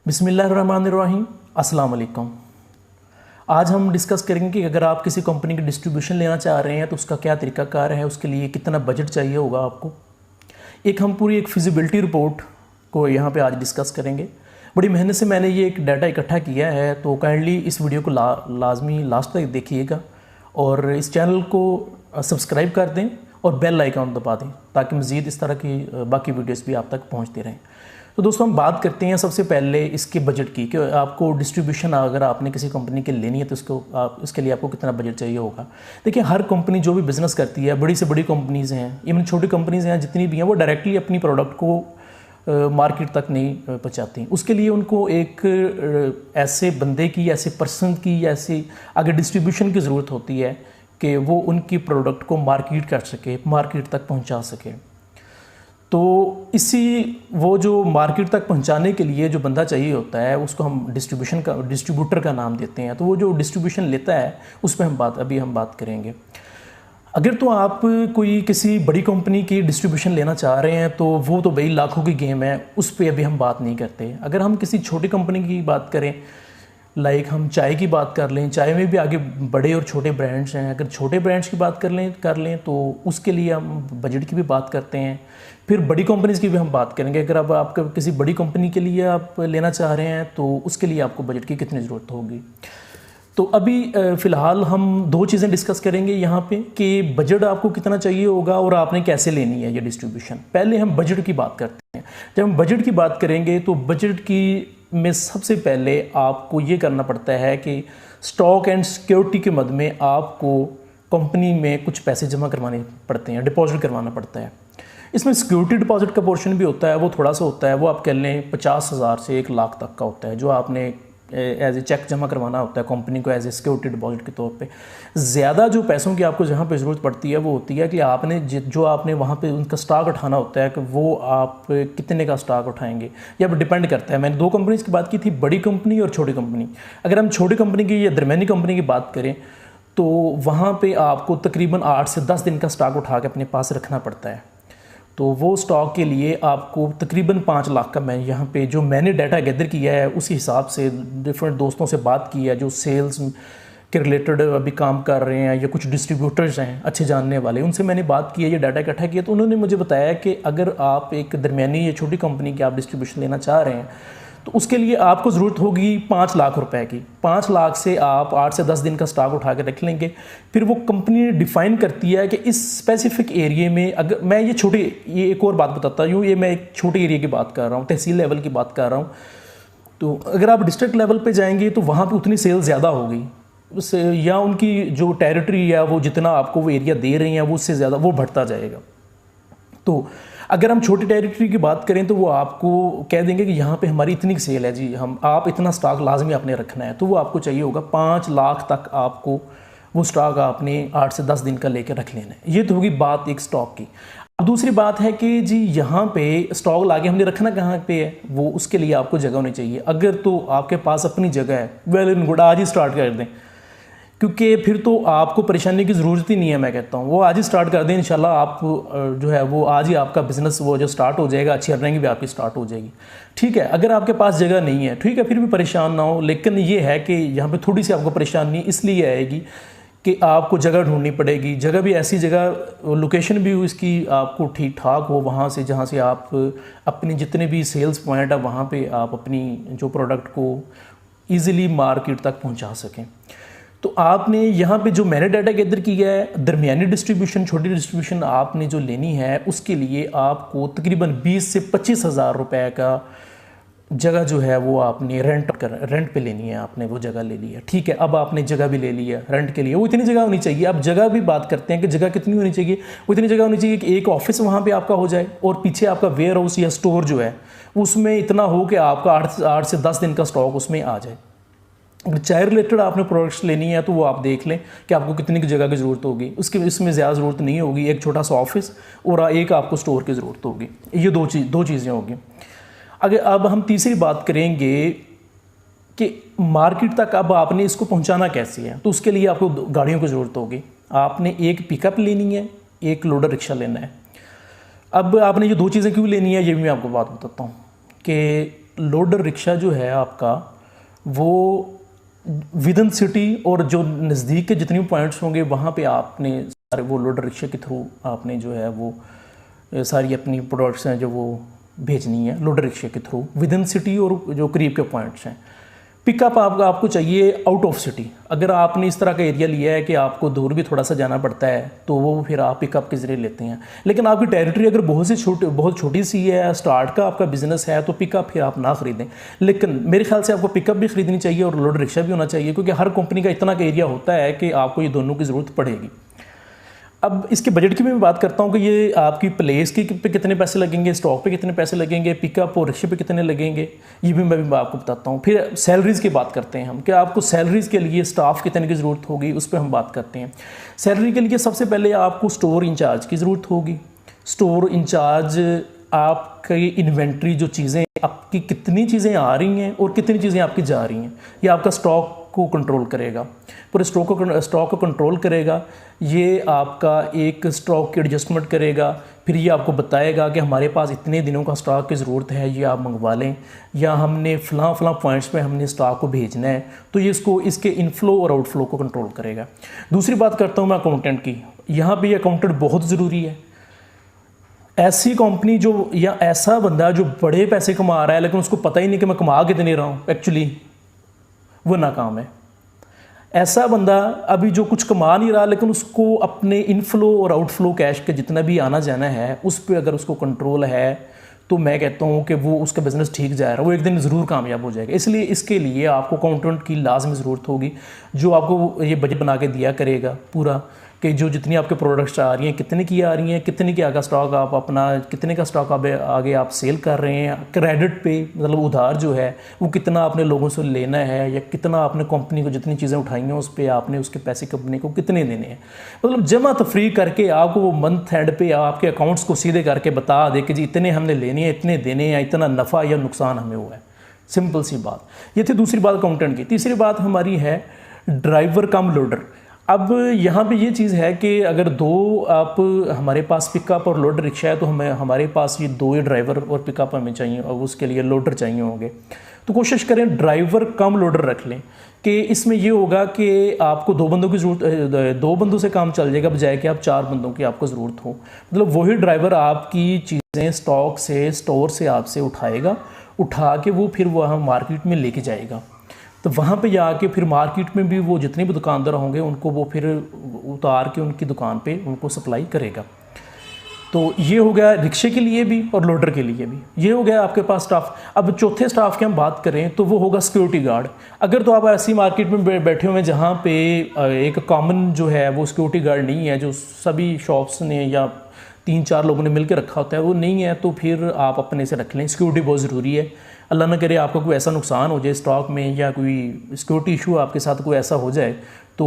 बिस्मिल्लाहिर्रहमानिर्रहीम, अस्सलाम वालेकुम। आज हम डिस्कस करेंगे कि अगर आप किसी कंपनी की डिस्ट्रीब्यूशन लेना चाह रहे हैं तो उसका क्या तरीकाकार है, उसके लिए कितना बजट चाहिए होगा आपको। हम पूरी एक फिजिबिलिटी रिपोर्ट को यहाँ पे आज डिस्कस करेंगे। बड़ी मेहनत से मैंने ये एक डाटा इकट्ठा किया है, तो काइंडली इस वीडियो को लाजमी लास्ट तक देखिएगा और इस चैनल को सब्सक्राइब कर दें और बेल आइकन दबा दें ताकि मज़ीद इस तरह की बाकी वीडियोस भी आप तक पहुंचती रहें। तो दोस्तों हम बात करते हैं सबसे पहले इसके बजट की कि आपको डिस्ट्रीब्यूशन अगर आपने किसी कंपनी के लेनी है तो इसके लिए आपको कितना बजट चाहिए होगा। देखिए, हर कंपनी जो भी बिज़नेस करती है, बड़ी से बड़ी कंपनीज़ हैं, इवन छोटी कंपनीज़ हैं जितनी भी हैं, वो डायरेक्टली अपनी प्रोडक्ट को मार्केट तक नहीं पहुँचाती। उसके लिए उनको एक ऐसे बंदे की, ऐसे पर्सन की, ऐसे आगे डिस्ट्रीब्यूशन की ज़रूरत होती है कि वो उनकी प्रोडक्ट को मार्केट कर सके, मार्केट तक पहुंचा सके। तो वो जो मार्केट तक पहुंचाने के लिए जो बंदा चाहिए होता है उसको हम डिस्ट्रीब्यूटर का नाम देते हैं। तो वो जो डिस्ट्रीब्यूशन लेता है उस पर हम बात करेंगे। अगर तो आप कोई किसी बड़ी कंपनी की डिस्ट्रीब्यूशन लेना चाह रहे हैं तो वो तो भाई लाखों की गेम है, उस पर अभी हम बात नहीं करते। अगर हम किसी छोटी कंपनी की बात करें, लाइक हम चाय की बात कर लें, चाय में भी आगे बड़े और छोटे ब्रांड्स हैं। अगर छोटे ब्रांड्स की बात कर लें तो उसके लिए हम बजट की भी बात करते हैं। फिर बड़ी कंपनीज़ की भी हम बात करेंगे। अगर अब आप किसी बड़ी कंपनी के लिए आप लेना चाह रहे हैं तो उसके लिए आपको बजट की कितनी ज़रूरत होगी। तो अभी फ़िलहाल हम दो चीज़ें डिस्कस करेंगे यहाँ पे कि बजट आपको कितना चाहिए होगा और आपने कैसे लेनी है ये डिस्ट्रीब्यूशन। पहले हम बजट की बात करते हैं। जब हम बजट की बात करेंगे तो बजट की में सबसे पहले आपको ये करना पड़ता है कि स्टॉक एंड सिक्योरिटी के मद में आपको कंपनी में कुछ पैसे जमा करवाने पड़ते हैं, डिपॉजिट करवाना पड़ता है। इसमें सिक्योरिटी डिपॉजिट का पोर्शन भी होता है, वो थोड़ा सा होता है, वो आप कह लें 50,000 से 1 लाख तक का होता है, जो आपने एज ए चेक जमा करवाना होता है कंपनी को एज ए सिक्योरिटी डिपॉजिट के तौर पे। ज़्यादा जो पैसों की आपको जहाँ पे ज़रूरत पड़ती है वो होती है कि आपने जो आपने वहाँ पे उनका स्टॉक उठाना होता है कि वो आप कितने का स्टॉक उठाएंगे, ये अब डिपेंड करता है। मैंने दो कंपनीज़ की बात की थी, बड़ी कंपनी और छोटी कंपनी। अगर हम छोटी कंपनी की या दरमियानी कंपनी की बात करें तो वहाँ पर आपको तकरीबन 8 से 10 दिन का स्टॉक उठा के अपने पास रखना पड़ता है। तो वो स्टॉक के लिए आपको तकरीबन 5 लाख का, मैं यहाँ पे जो मैंने डाटा गैदर किया है उसी हिसाब से डिफरेंट दोस्तों से बात की है जो सेल्स के रिलेटेड अभी काम कर रहे हैं या कुछ डिस्ट्रीब्यूटर्स हैं अच्छे जानने वाले, उनसे मैंने बात की है, ये डाटा इकट्ठा किया। तो उन्होंने मुझे बताया कि अगर आप एक दरमियानी या छोटी कंपनी की आप डिस्ट्रीब्यूशन लेना चाह रहे हैं तो उसके लिए आपको ज़रूरत होगी 5 लाख रुपए की। 5 लाख से आप 8 से 10 दिन का स्टॉक उठा के रख लेंगे। फिर वो कंपनी डिफ़ाइन करती है कि इस स्पेसिफिक एरिया में, अगर मैं ये एक और बात बताता हूँ, ये मैं एक छोटे एरिया की बात कर रहा हूँ, तहसील लेवल की बात कर रहा हूँ। तो अगर आप डिस्ट्रिक्ट लेवल पे जाएंगे तो वहाँ पे उतनी सेल ज़्यादा होगी उससे, या उनकी जो टेरिटरी है वो जितना आपको वो एरिया दे रही हैं वो उससे ज़्यादा वो बढ़ता जाएगा। तो अगर हम छोटी टेरिटरी की बात करें तो वो आपको कह देंगे कि यहाँ पे हमारी इतनी सेल है जी, आप इतना स्टॉक लाजमी आपने रखना है। तो वो आपको चाहिए होगा 5 लाख तक, आपको वो स्टॉक आपने 8 से 10 दिन का लेकर रख लेना है। ये तो होगी बात एक स्टॉक की। अब दूसरी बात है कि जी यहाँ पे स्टॉक लाके हमने रखना कहाँ पे है, वो उसके लिए आपको जगह होनी चाहिए। अगर तो आपके पास अपनी जगह है, वेल एंड गुड, आज ही स्टार्ट कर दें, क्योंकि फिर तो आपको परेशानी की ज़रूरत ही नहीं है। मैं कहता हूँ वो आज ही स्टार्ट कर दें, इंशाल्लाह आप जो है वो आज ही आपका बिज़नेस वो जो स्टार्ट हो जाएगा, अच्छी अर्निंग भी आपकी स्टार्ट हो जाएगी। ठीक है, अगर आपके पास जगह नहीं है ठीक है, फिर भी परेशान ना हो। लेकिन ये है कि यहाँ पे थोड़ी सी आपको परेशानी इसलिए आएगी कि आपको जगह ढूंढनी पड़ेगी। जगह भी ऐसी जगह, लोकेशन भी इसकी आपको ठीक ठाक हो, वहाँ से जहाँ से आप अपनी जितने भी सेल्स पॉइंट है वहाँ पर आप अपनी जो प्रोडक्ट को ईज़िली मार्केट तक पहुँचा सकें। तो आपने यहाँ पे जो मैंने डाटा गैदर किया है, दरमियानी डिस्ट्रीब्यूशन, छोटी डिस्ट्रीब्यूशन आपने जो लेनी है उसके लिए आपको तकरीबन 20 से 25,000 रुपए का जगह जो है वो आपने रेंट पे लेनी है। आपने वो जगह ले ली है, ठीक है। अब आपने जगह भी ले ली है रेंट के लिए, वो इतनी जगह होनी चाहिए। अब जगह भी बात करते हैं कि जगह कितनी होनी चाहिए, वो इतनी जगह होनी चाहिए कि एक ऑफिस वहाँ पर आपका हो जाए और पीछे आपका वेयर हाउस या स्टोर जो है उसमें इतना हो कि आपका 8 से 10 दिन का स्टॉक उसमें आ जाए। अगर चाय रिलेटेड आपने प्रोडक्ट्स लेनी है तो वो आप देख लें कि आपको कितनी की जगह की ज़रूरत होगी। इसमें ज़्यादा ज़रूरत नहीं होगी, एक छोटा सा ऑफिस और एक आपको स्टोर की ज़रूरत होगी। ये दो चीज़ें होगी। अगर अब हम तीसरी बात करेंगे कि मार्केट तक अब आपने इसको पहुंचाना कैसे है, तो उसके लिए आपको गाड़ियों की ज़रूरत होगी। आपने एक पिकअप लेनी है, एक लोडर रिक्शा लेना है। अब आपने ये दो चीज़ें क्यों लेनी है ये भी मैं आपको बात बताता हूँ कि लोडर रिक्शा जो है आपका वो विद इन सिटी और जो नज़दीक के जितने भी पॉइंट्स होंगे वहाँ पे आपने सारे वो लोडर रिक्शा के थ्रू आपने जो है वो सारी अपनी प्रोडक्ट्स हैं जो वो भेजनी है लोडर रिक्शे के थ्रू विद इन सिटी और जो करीब के पॉइंट्स हैं। पिकअप आपको चाहिए आउट ऑफ सिटी। अगर आपने इस तरह का एरिया लिया है कि आपको दूर भी थोड़ा सा जाना पड़ता है तो वो फिर आप पिकअप के ज़रिए लेते हैं। लेकिन आपकी टेरिटरी अगर बहुत छोटी सी है, स्टार्ट का आपका बिजनेस है, तो पिकअप फिर आप ना ख़रीदें। लेकिन मेरे ख्याल से आपको पिकअप भी ख़रीदनी चाहिए और लोड रिक्शा भी होना चाहिए, क्योंकि हर कंपनी का इतना का एरिया होता है कि आपको ये दोनों की ज़रूरत पड़ेगी। अब इसके बजट की भी मैं बात करता हूँ कि ये आपकी प्लेस की पे कितने पैसे लगेंगे, स्टॉक पे कितने पैसे लगेंगे, पिकअप और रिक्शे पे कितने लगेंगे, ये भी मैं आपको बताता हूँ। फिर सैलरीज़ की बात करते हैं हम कि आपको सैलरीज़ के लिए स्टाफ कितने की ज़रूरत होगी, उस पर हम बात करते हैं। सैलरी के लिए सबसे पहले आपको स्टोर इंचार्ज की ज़रूरत होगी। स्टोर इंचार्ज आपकी इन्वेंट्री जो चीज़ें आपकी कितनी चीज़ें आ रही हैं और कितनी चीज़ें आपकी जा रही हैं, ये आपका स्टॉक को कंट्रोल करेगा, पूरे स्टॉक को कंट्रोल करेगा। ये आपका एक स्टॉक की एडजस्टमेंट करेगा। फिर ये आपको बताएगा कि हमारे पास इतने दिनों का स्टॉक की ज़रूरत है, ये आप मंगवा लें, या हमने फ़लाँ पॉइंट्स पे हमने स्टॉक को भेजना है, तो ये इसके इनफ्लो और आउटफ्लो को कंट्रोल करेगा। दूसरी बात करता हूँ मैं अकाउंटेंट की। यहाँ पे अकाउंटेंट बहुत ज़रूरी है। ऐसी कंपनी जो या ऐसा बंदा जो बड़े पैसे कमा रहा है लेकिन उसको पता ही नहीं कि मैं कमा कितने रहा हूँ, एक्चुअली वो नाकाम है। ऐसा बंदा अभी जो कुछ कमा नहीं रहा लेकिन उसको अपने इनफ्लो और आउटफ्लो कैश के जितना भी आना जाना है उस पर अगर उसको कंट्रोल है, तो मैं कहता हूँ कि वो उसका बिज़नेस ठीक जा रहा है, वो एक दिन ज़रूर कामयाब हो जाएगा। इसलिए इसके लिए आपको अकाउंटेंट की लाजमी ज़रूरत होगी, जो आपको ये बजट बना के दिया करेगा पूरा कि जो जितनी आपके प्रोडक्ट्स आ रही हैं, कितने की आ रही हैं, कितने की आगे स्टॉक आप अपना कितने का स्टॉक आगे आप सेल कर रहे हैं, क्रेडिट पे मतलब उधार जो है वो कितना आपने लोगों से लेना है, या कितना आपने कंपनी को जितनी चीज़ें उठाई हैं उस पर आपने उसके पैसे कंपनी को कितने देने हैं। मतलब जमा तफरी करके आपको वो मंथ एंड पे आपके अकाउंट्स को सीधे करके बता दे कि जी इतने हमने लेने हैं, इतने देने हैं, इतना नफ़ा या नुकसान हमें हुआ है। सिंपल सी बात। ये थी दूसरी बात अकाउंटेंट की। तीसरी बात हमारी है ड्राइवर कम लोडर। अब यहाँ पे ये चीज़ है कि अगर दो आप हमारे पास पिकअप और लोडर रिक्शा है तो हमारे पास ये दो ही ड्राइवर और पिकअप हमें चाहिए और उसके लिए लोडर चाहिए होंगे। तो कोशिश करें ड्राइवर कम लोडर रख लें कि इसमें ये होगा कि आपको दो बंदों की ज़रूरत, दो बंदों से काम चल जाएगा बजाय कि आप चार बंदों की आपको ज़रूरत हो। मतलब वही ड्राइवर आपकी चीज़ें स्टॉक से स्टोर से आपसे उठाएगा, उठा के वो फिर वहाँ मार्केट में लेके जाएगा। तो वहाँ पे जाके फिर मार्केट में भी वो जितने भी दुकानदार होंगे उनको वो फिर उतार के उनकी दुकान पे उनको सप्लाई करेगा। तो ये हो गया रिक्शे के लिए भी और लोडर के लिए भी, ये हो गया आपके पास स्टाफ। अब चौथे स्टाफ की हम बात करें तो वो होगा सिक्योरिटी गार्ड। अगर तो आप ऐसी मार्केट में बैठे हुए हैं जहाँ पे एक कॉमन जो है वो सिक्योरिटी गार्ड नहीं है, जो सभी शॉप्स ने या 3-4 लोगों ने मिलकर रखा होता है, वो नहीं है, तो फिर आप अपने से रख लें। सिक्योरिटी बहुत ज़रूरी है। अल्लाह ना करे आपका कोई ऐसा नुकसान हो जाए स्टॉक में या कोई सिक्योरिटी इशू आपके साथ कोई ऐसा हो जाए तो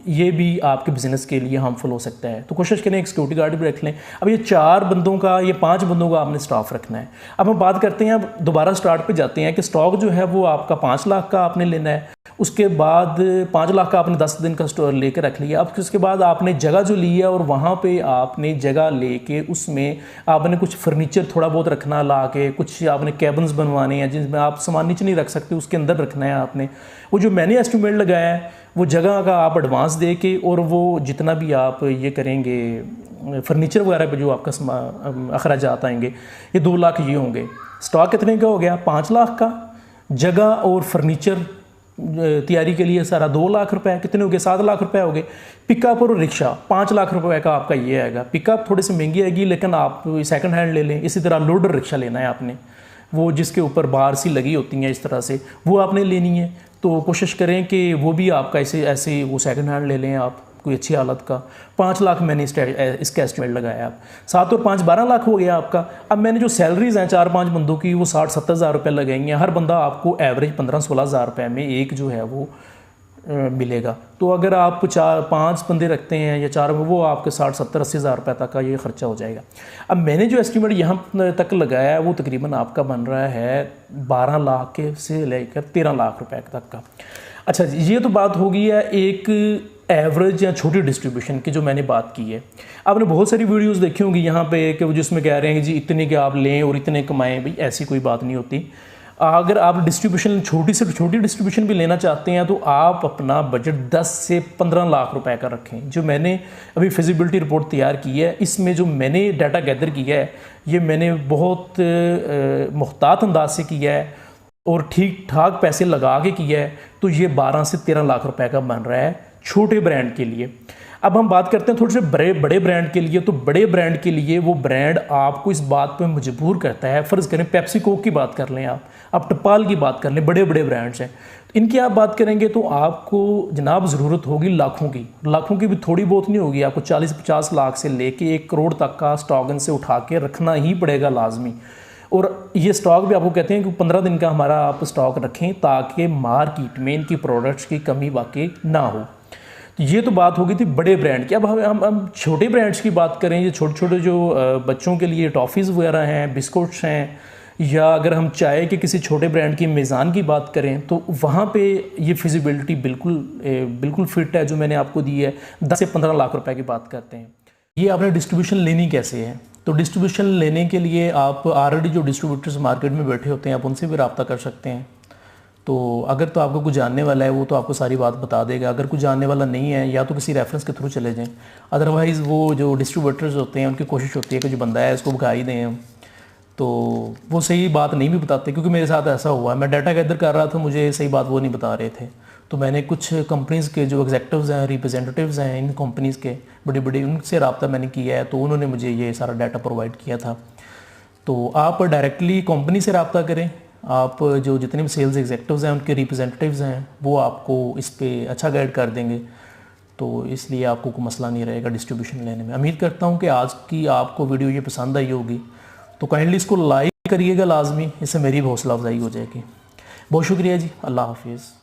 ये भी आपके बिज़नेस के लिए हार्मफुल हो सकता है। तो कोशिश करें एक सिक्योरिटी गार्ड भी रख लें। अब ये 4 बंदों का, ये 5 बंदों का आपने स्टाफ रखना है। अब हम बात करते हैं, अब दोबारा स्टार्ट पे जाते हैं कि स्टॉक जो है वो आपका 5 लाख का आपने लेना है। उसके बाद 5 लाख का आपने 10 दिन का स्टोर लेकर रख लिया। अब उसके बाद आपने जगह जो ली है और वहाँ पे आपने जगह लेके उसमें आपने कुछ फर्नीचर थोड़ा बहुत रखना ला के, कुछ आपने कैबिन्स बनवाने हैं जिसमें आप सामान नीचे नहीं रख सकते, उसके अंदर रखना है आपने। वो जो मैंने एस्टिमेट लगाया है वो जगह का आप एडवांस दे के, और वो जितना भी आप ये करेंगे फर्नीचर वगैरह पे जो आपका अखराजात आएंगे ये 2 लाख ये होंगे। स्टॉक कितने का हो गया? 5 लाख का। जगह और फर्नीचर तैयारी के लिए सारा 2 लाख रुपए, कितने हो गए? 7 लाख रुपए हो गए। पिकअप और रिक्शा 5 लाख रुपए का आपका ये आएगा। पिकअप थोड़ी सी महंगी आएगी लेकिन आप सेकंड हैंड ले लें। इसी तरह लोडर रिक्शा लेना है आपने, वो जिसके ऊपर बार सी लगी होती हैं इस तरह से, वो आपने लेनी है। तो कोशिश करें कि वो भी आपका ऐसे वो सेकंड हैंड ले लें आप, कोई अच्छी हालत का। 5 लाख मैंने इसका एस्टिमेट लगाया। आप 7 और 5 12 लाख हो गया आपका। अब मैंने जो सैलरीज हैं 4-5 बंदों की वो 60-70 हज़ार रुपये लगेंगे। हर बंदा आपको एवरेज 15-16 हज़ार रुपये में एक जो है वो मिलेगा। तो अगर आप 4-5 बंदे रखते हैं या 4, वो आपके 60-70-80 हज़ार रुपये तक का ये खर्चा हो जाएगा। अब मैंने जो एस्टिमेट यहाँ तक लगाया है वो तकरीबन आपका बन रहा है 12 लाख के से लेकर 13 लाख रुपए तक का। अच्छा, ये तो बात हो गई है एक एवरेज या छोटी डिस्ट्रीब्यूशन की जो मैंने बात की है। आपने बहुत सारी वीडियोस देखी होंगी यहाँ पे कि वो जिसमें कह रहे हैं कि जी इतने के आप लें और इतने कमाएं। भाई ऐसी कोई बात नहीं होती। अगर आप डिस्ट्रीब्यूशन छोटी से छोटी डिस्ट्रीब्यूशन भी लेना चाहते हैं तो आप अपना बजट 10 से 15 लाख रुपए का रखें। जो मैंने अभी फिजिबिलिटी रिपोर्ट तैयार की है, इसमें जो मैंने डाटा गैदर किया है ये मैंने बहुत मुख्तात अंदाज से किया है और ठीक ठाक पैसे लगा के किया है, तो ये 12 से 13 लाख रुपए का बन रहा है छोटे ब्रांड के लिए। अब हम बात करते हैं थोड़े से बड़े ब्रांड के लिए। तो बड़े ब्रांड के लिए वो ब्रांड आपको इस बात पे मजबूर करता है, फ़र्ज़ करें पेप्सी कोक की बात कर लें, आप टपाल की बात कर लें, बड़े ब्रांड्स हैं, इनकी आप बात करेंगे तो आपको जनाब ज़रूरत होगी लाखों की भी थोड़ी बहुत नहीं होगी, आपको 40-50 लाख से लेके 1 करोड़ तक का स्टॉक इनसे उठा के रखना ही पड़ेगा लाजमी। और ये स्टॉक भी आपको कहते हैं कि 15 दिन का हमारा आप स्टॉक रखें ताकि मार्केट में इनकी प्रोडक्ट्स की कमी वाकई ना हो। तो ये तो बात हो गई थी बड़े ब्रांड की। अब हम छोटे ब्रांड्स की बात करें, ये छोटे छोटे जो बच्चों के लिए टॉफ़ीज़ वगैरह हैं, बिस्कुट्स हैं, या अगर हम चाय के किसी छोटे ब्रांड की मेज़ान की बात करें तो वहाँ पे ये फिजिबिलिटी बिल्कुल फिट है जो मैंने आपको दी है। 10 से 15 लाख रुपए की बात करते हैं। ये आपने डिस्ट्रीब्यूशन लेनी कैसे है? तो डिस्ट्रीब्यूशन लेने के लिए आप ऑलरेडी जो डिस्ट्रीब्यूटर्स मार्केट में बैठे होते हैं आप उनसे भी रब्ता कर सकते हैं। तो अगर तो आपको कुछ जानने वाला है वो तो आपको सारी बात बता देगा, अगर कुछ जानने वाला नहीं है या तो किसी रेफरेंस के थ्रू चले जाएं। अदरवाइज़ वो जो डिस्ट्रीब्यूटर्स होते हैं उनकी कोशिश होती है कि जो बंदा है इसको भगा ही दें, तो वो सही बात नहीं भी बताते। क्योंकि मेरे साथ ऐसा हुआ, मैं डाटा गैदर कर रहा था, मुझे सही बात वो नहीं बता रहे थे। तो मैंने कुछ कंपनीज़ के जो एग्जेक्टिव्स हैं, रिप्रेजेंटेटिव्स हैं इन कंपनीज़ के बड़े उनसे रब्ता मैंने किया है, तो उन्होंने मुझे ये सारा डाटा प्रोवाइड किया था। तो आप डायरेक्टली कंपनी से रब्ता करें, आप जो जितने भी सेल्स एग्जेक्टिव्स हैं उनके रिप्रेजेंटेटिव्स हैं वो आपको इस पर अच्छा गाइड कर देंगे। तो इसलिए आपको कोई मसला नहीं रहेगा डिस्ट्रीब्यूशन लेने में। उम्मीद करता हूँ कि आज की आपको वीडियो ये पसंद आई होगी, तो काइंडली इसको लाइक करिएगा लाजमी, इससे मेरी भी हौसला अफजाई हो जाएगी। बहुत शुक्रिया जी, अल्लाह हाफिज़।